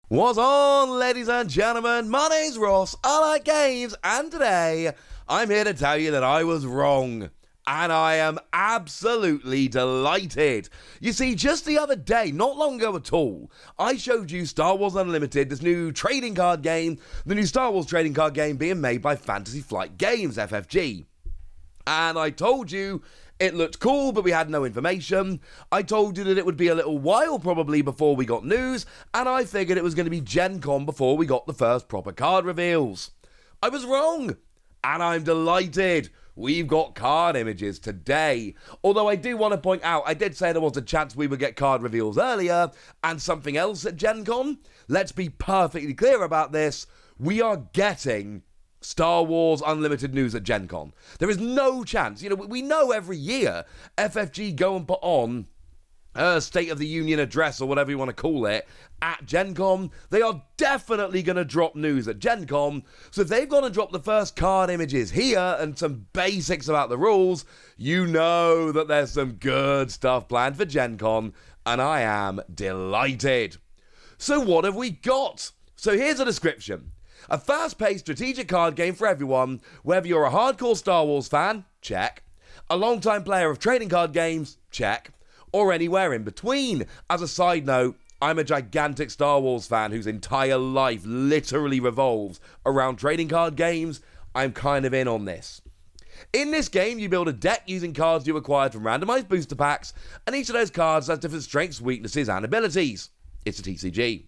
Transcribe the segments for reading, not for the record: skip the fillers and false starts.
What's on, ladies and gentlemen? My name's Ross, I like games, and today I'm here to tell you that I was wrong. And I am absolutely delighted. You see, just the other day, not long ago at all, I showed you Star Wars Unlimited, this new trading card game, the new Star Wars trading card game being made by Fantasy Flight Games, FFG. And I told you it looked cool, but we had no information. I told you that it would be a little while probably before we got news, and I figured it was going to be Gen Con before we got the first proper card reveals. I was wrong, and I'm delighted. We've got card images today. Although I do want to point out, I did say there was a chance we would get card reveals earlier, and something else at Gen Con. Let's be perfectly clear about this. We are getting Star Wars Unlimited news at Gen Con. There is no chance. You know, we know every year FFG go and put on a State of the Union address or whatever you want to call it at Gen Con. They are definitely going to drop news at Gen Con. So if they've gone and dropped the first card images here and some basics about the rules, you know that there's some good stuff planned for Gen Con, and I am delighted. So what have we got? So here's a description. A fast-paced strategic card game for everyone, whether you're a hardcore Star Wars fan, check, a long-time player of trading card games, check, or anywhere in between. As a side note, I'm a gigantic Star Wars fan whose entire life literally revolves around trading card games. I'm kind of in on this. In this game, you build a deck using cards you acquired from randomized booster packs, and each of those cards has different strengths, weaknesses, and abilities. It's a TCG.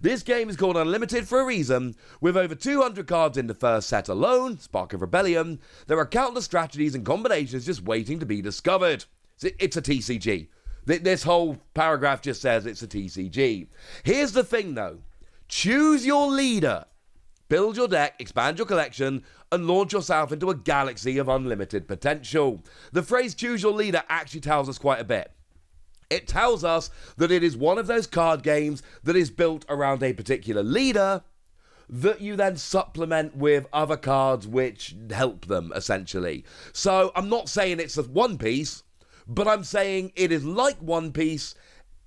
This game is called Unlimited for a reason. With over 200 cards in the first set alone, Spark of Rebellion, there are countless strategies and combinations just waiting to be discovered. It's a TCG. This whole paragraph just says it's a TCG. Here's the thing though. Choose your leader. Build your deck, expand your collection, and launch yourself into a galaxy of unlimited potential. The phrase choose your leader actually tells us quite a bit. It tells us that it is one of those card games that is built around a particular leader that you then supplement with other cards which help them, essentially. So I'm not saying it's a One Piece, but I'm saying it is like One Piece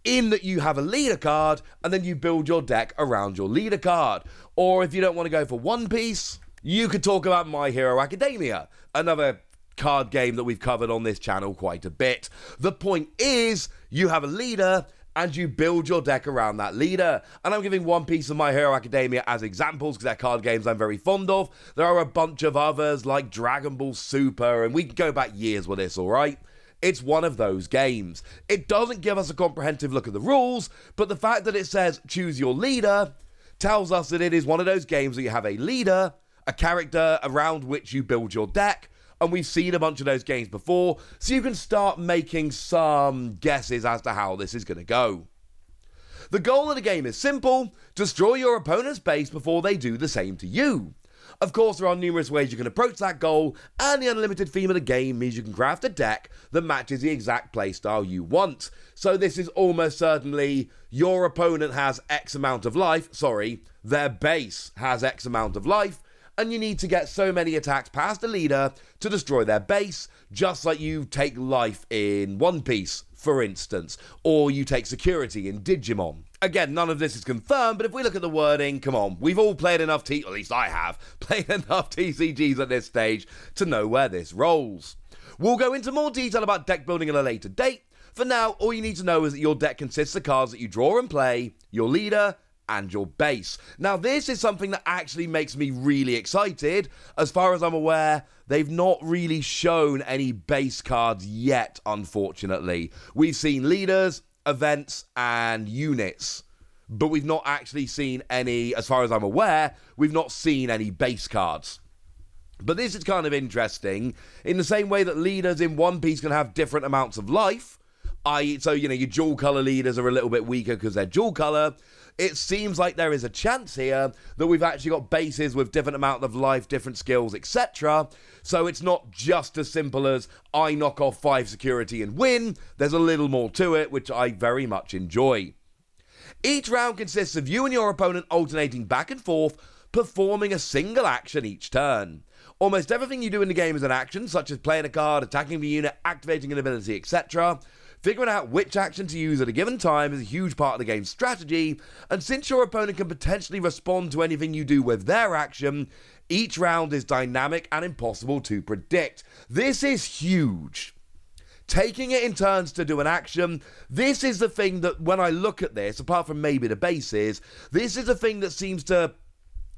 in that you have a leader card and then you build your deck around your leader card. Or if you don't want to go for One Piece, you could talk about My Hero Academia, another card game that we've covered on this channel quite a bit. The point is, you have a leader and you build your deck around that leader. And I'm giving One Piece and My Hero Academia as examples because they're card games I'm very fond of. There are a bunch of others like Dragon Ball Super, and we can go back years with this, alright? It's one of those games. It doesn't give us a comprehensive look at the rules, but the fact that it says choose your leader tells us that it is one of those games where you have a leader, a character around which you build your deck. And we've seen a bunch of those games before, so you can start making some guesses as to how this is going to go. The goal of the game is simple: destroy your opponent's base before they do the same to you. Of course, there are numerous ways you can approach that goal, and the unlimited theme of the game means you can craft a deck that matches the exact playstyle you want. So this is almost certainly your opponent has X amount of life, their base has X amount of life, and you need to get so many attacks past the leader to destroy their base, just like you take life in One Piece, for instance, or you take security in Digimon. Again, none of this is confirmed, but if we look at the wording, come on, we've all played enough at least I have, played enough TCGs at this stage to know where this rolls. We'll go into more detail about deck building at a later date. For now, all you need to know is that your deck consists of cards that you draw and play, your leader, and your base. Now, this is something that actually makes me really excited. As far as I'm aware, they've not really shown any base cards yet, unfortunately. We've seen leaders, events, and units, but we've not actually seen any, as far as I'm aware, we've not seen any base cards. But this is kind of interesting, in the same way that leaders in One Piece can have different amounts of life, so, your dual color leaders are a little bit weaker because they're dual color. It seems like there is a chance here that we've actually got bases with different amount of life, different skills, etc. So it's not just as simple as I knock off 5 security and win. There's a little more to it, which I very much enjoy. Each round consists of you and your opponent alternating back and forth, performing a single action each turn. Almost everything you do in the game is an action, such as playing a card, attacking the unit, activating an ability, etc. Figuring out which action to use at a given time is a huge part of the game's strategy, and since your opponent can potentially respond to anything you do with their action, each round is dynamic and impossible to predict. This is huge. Taking it in turns to do an action, this is the thing that when I look at this, apart from maybe the bases, this is the thing that seems to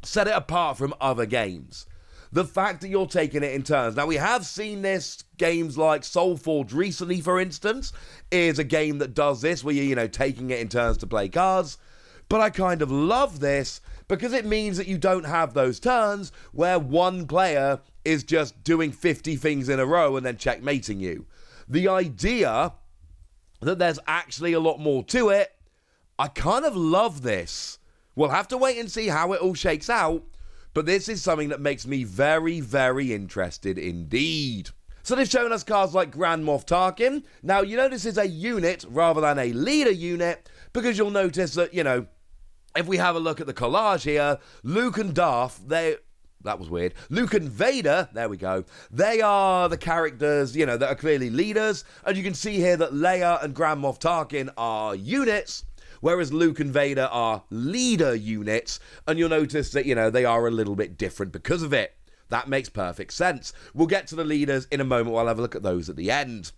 set it apart from other games. The fact that you're taking it in turns. Now, we have seen this, games like Soulforge recently, for instance, is a game that does this, where you're, taking it in turns to play cards. But I kind of love this, because it means that you don't have those turns where one player is just doing 50 things in a row and then checkmating you. The idea that there's actually a lot more to it, I kind of love this. We'll have to wait and see how it all shakes out, but this is something that makes me very, very interested indeed. So they've shown us cards like Grand Moff Tarkin. Now, you know this is a unit rather than a leader unit, because you'll notice that, if we have a look at the collage here, Luke and Darth, that was weird. Luke and Vader, there we go. They are the characters, that are clearly leaders. And you can see here that Leia and Grand Moff Tarkin are units, whereas Luke and Vader are leader units. And you'll notice that, they are a little bit different because of it. That makes perfect sense. We'll get to the leaders in a moment. We'll have a look at those at the end.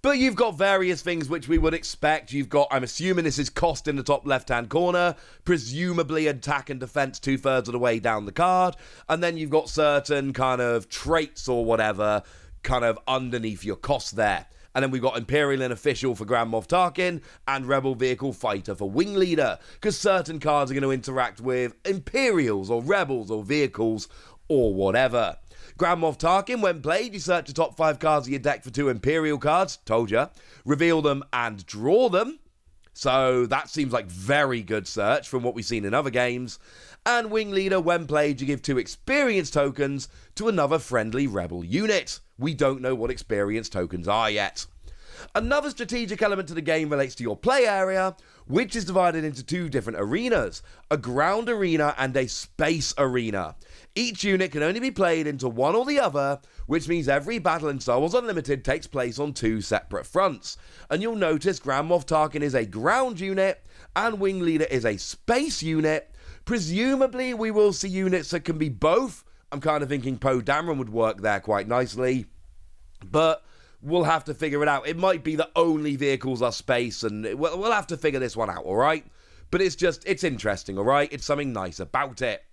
But you've got various things which we would expect. You've got, I'm assuming this is cost in the top left-hand corner, presumably attack and defense 2/3 of the way down the card, and then you've got certain kind of traits or whatever kind of underneath your cost there. And then we've got Imperial and Official for Grand Moff Tarkin, and Rebel Vehicle Fighter for Wing Leader, because certain cards are going to interact with Imperials or Rebels or Vehicles or whatever. Grand Moff Tarkin, when played, you search the top 5 cards of your deck for 2 Imperial cards, told ya, reveal them and draw them. So that seems like very good search from what we've seen in other games. And Wing Leader, when played, you give 2 experience tokens to another friendly Rebel unit. We don't know what experience tokens are yet. Another strategic element to the game relates to your play area, which is divided into 2 different arenas, a ground arena and a space arena. Each unit can only be played into one or the other, which means every battle in Star Wars Unlimited takes place on 2 separate fronts. And you'll notice Grand Moff Tarkin is a ground unit, and Wing Leader is a space unit. Presumably, we will see units that can be both. I'm kind of thinking Poe Dameron would work there quite nicely, but we'll have to figure it out. It might be that only vehicles are space, and we'll have to figure this one out, alright? But it's interesting, alright? It's something nice about it.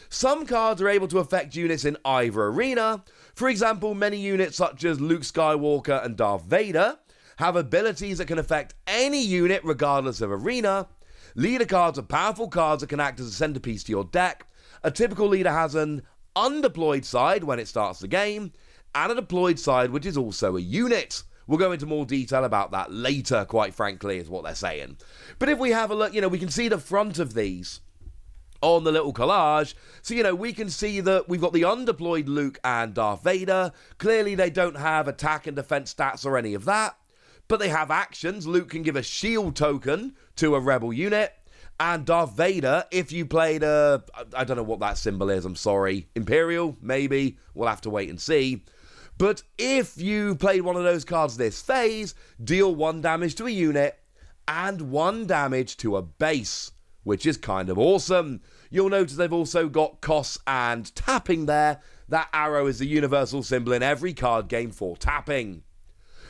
Some cards are able to affect units in either arena. For example, many units such as Luke Skywalker and Darth Vader have abilities that can affect any unit regardless of arena. Leader cards are powerful cards that can act as a centerpiece to your deck. A typical leader has an undeployed side when it starts the game, and a deployed side which is also a unit. We'll go into more detail about that later, quite frankly, is what they're saying. But if we have a look, we can see the front of these on the little collage. So, we can see that we've got the undeployed Luke and Darth Vader. Clearly, they don't have attack and defense stats or any of that, but they have actions. Luke can give a shield token to a Rebel unit, and Darth Vader, if you played I don't know what that symbol is, I'm sorry, Imperial, maybe, we'll have to wait and see. But if you played one of those cards this phase, deal 1 damage to a unit and 1 damage to a base, which is kind of awesome. You'll notice they've also got costs and tapping there. That arrow is the universal symbol in every card game for tapping.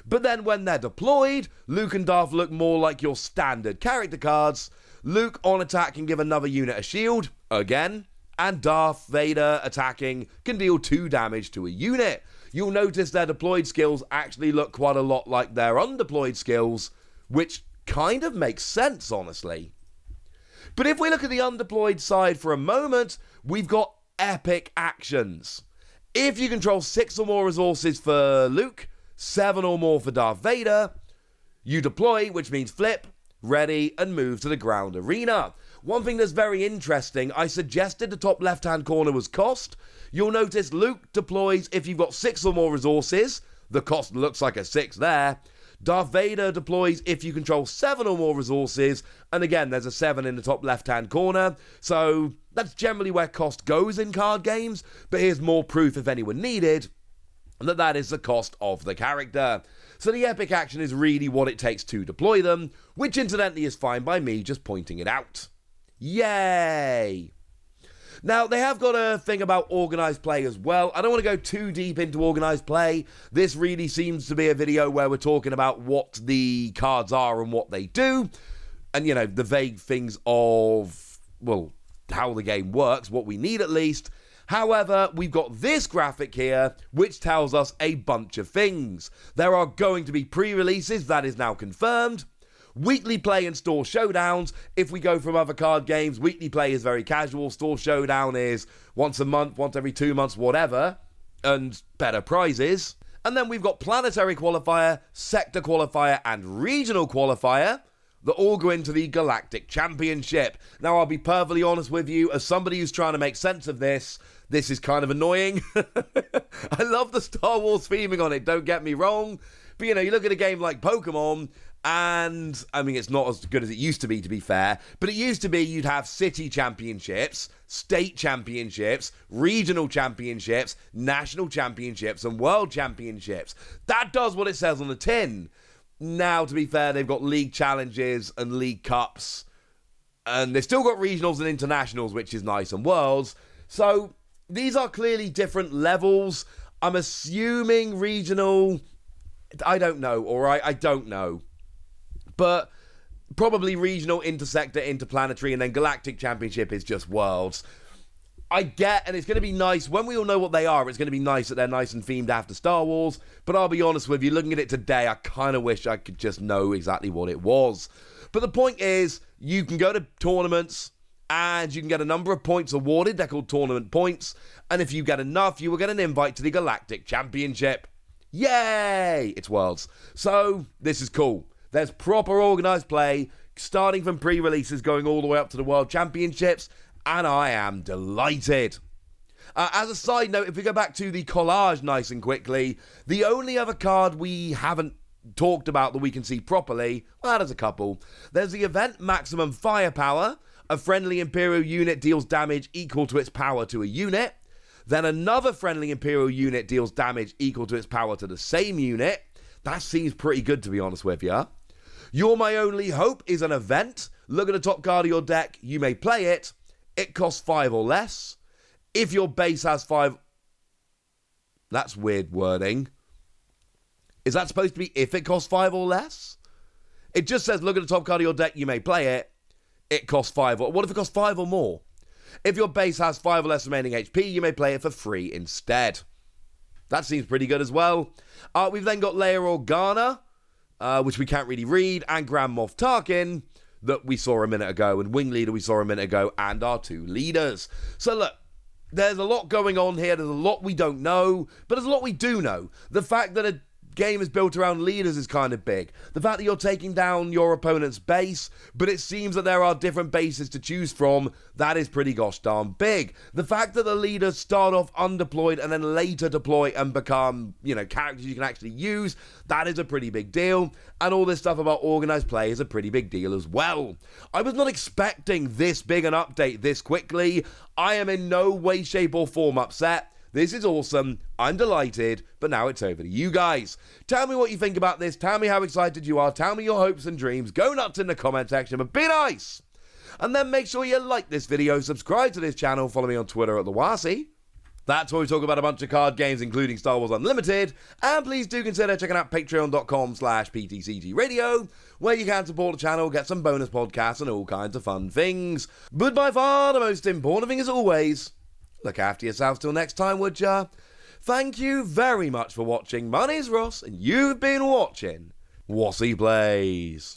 But then when they're deployed, Luke and Darth look more like your standard character cards. Luke on attack can give another unit a shield, again, and Darth Vader attacking can deal 2 damage to a unit. You'll notice their deployed skills actually look quite a lot like their undeployed skills, which kind of makes sense, honestly. But if we look at the undeployed side for a moment, we've got epic actions. If you control 6 or more resources for Luke, 7 or more for Darth Vader, you deploy, which means flip, ready, and move to the ground arena. One thing that's very interesting, I suggested the top left-hand corner was cost. You'll notice Luke deploys if you've got 6 or more resources. The cost looks like a 6 there. Darth Vader deploys if you control 7 or more resources, and again, there's a 7 in the top left-hand corner, so that's generally where cost goes in card games, but here's more proof if anyone needed, that is the cost of the character. So the epic action is really what it takes to deploy them, which incidentally is fine by me just pointing it out. Yay! Now, they have got a thing about organised play as well. I don't want to go too deep into organised play. This really seems to be a video where we're talking about what the cards are and what they do. And, the vague things of, well, how the game works, what we need at least. However, we've got this graphic here, which tells us a bunch of things. There are going to be pre-releases, that is now confirmed. Weekly play and store showdowns. If we go from other card games, weekly play is very casual. Store showdown is once a month, once every 2 months, whatever. And better prizes. And then we've got planetary qualifier, sector qualifier, and regional qualifier that all go into the Galactic Championship. Now, I'll be perfectly honest with you, as somebody who's trying to make sense of this is kind of annoying. I love the Star Wars theming on it, don't get me wrong. But, you look at a game like Pokemon, and, I mean, it's not as good as it used to be fair, but it used to be you'd have city championships, state championships, regional championships, national championships, and world championships. That does what it says on the tin. Now, to be fair, they've got league challenges and league cups, and they've still got regionals and internationals, which is nice, and worlds. So, these are clearly different levels. I'm assuming regional, I don't know, alright? I don't know. But probably regional, intersector, interplanetary, and then Galactic Championship is just worlds. I get, and it's going to be nice, when we all know what they are, it's going to be nice that they're nice and themed after Star Wars, but I'll be honest with you, looking at it today, I kind of wish I could just know exactly what it was. But the point is, you can go to tournaments, and you can get a number of points awarded, they're called tournament points, and if you get enough, you will get an invite to the Galactic Championship. Yay! It's worlds. So, this is cool. There's proper organised play, starting from pre-releases, going all the way up to the World Championships, and I am delighted. As a side note, if we go back to the collage nice and quickly, the only other card we haven't talked about that we can see properly, well, there's a couple. There's the event Maximum Firepower. A friendly Imperial unit deals damage equal to its power to a unit. Then another friendly Imperial unit deals damage equal to its power to the same unit. That seems pretty good, to be honest with you. You're My Only Hope is an event. Look at the top card of your deck. You may play it. It costs 5 or less. If your base has 5... That's weird wording. Is that supposed to be if it costs 5 or less? It just says, look at the top card of your deck. You may play it. It costs 5 or... What if it costs 5 or more? If your base has 5 or less remaining HP, you may play it for free instead. That seems pretty good as well. We've then got Leia Organa, which we can't really read, and Grand Moff Tarkin, that we saw a minute ago, and Wing Leader we saw a minute ago, and our 2 leaders. So look, there's a lot going on here. There's a lot we don't know, but there's a lot we do know. The fact that a game is built around leaders is kind of big. The fact that you're taking down your opponent's base, but it seems that there are different bases to choose from, that is pretty gosh darn big. The fact that the leaders start off undeployed and then later deploy and become, characters you can actually use, that is a pretty big deal. And all this stuff about organised play is a pretty big deal as well. I was not expecting this big an update this quickly. I am in no way, shape or form upset. This is awesome. I'm delighted, but now it's over to you guys. Tell me what you think about this. Tell me how excited you are. Tell me your hopes and dreams. Go nuts in the comment section, but be nice. And then make sure you like this video, subscribe to this channel, follow me on Twitter at the Wasi. That's where we talk about a bunch of card games, including Star Wars Unlimited. And please do consider checking out patreon.com/PTCG Radio, where you can support the channel, get some bonus podcasts, and all kinds of fun things. But by far, the most important thing as always, look after yourselves till next time, would ya? Thank you very much for watching. My name's Ross, and you've been watching Wasi Plays.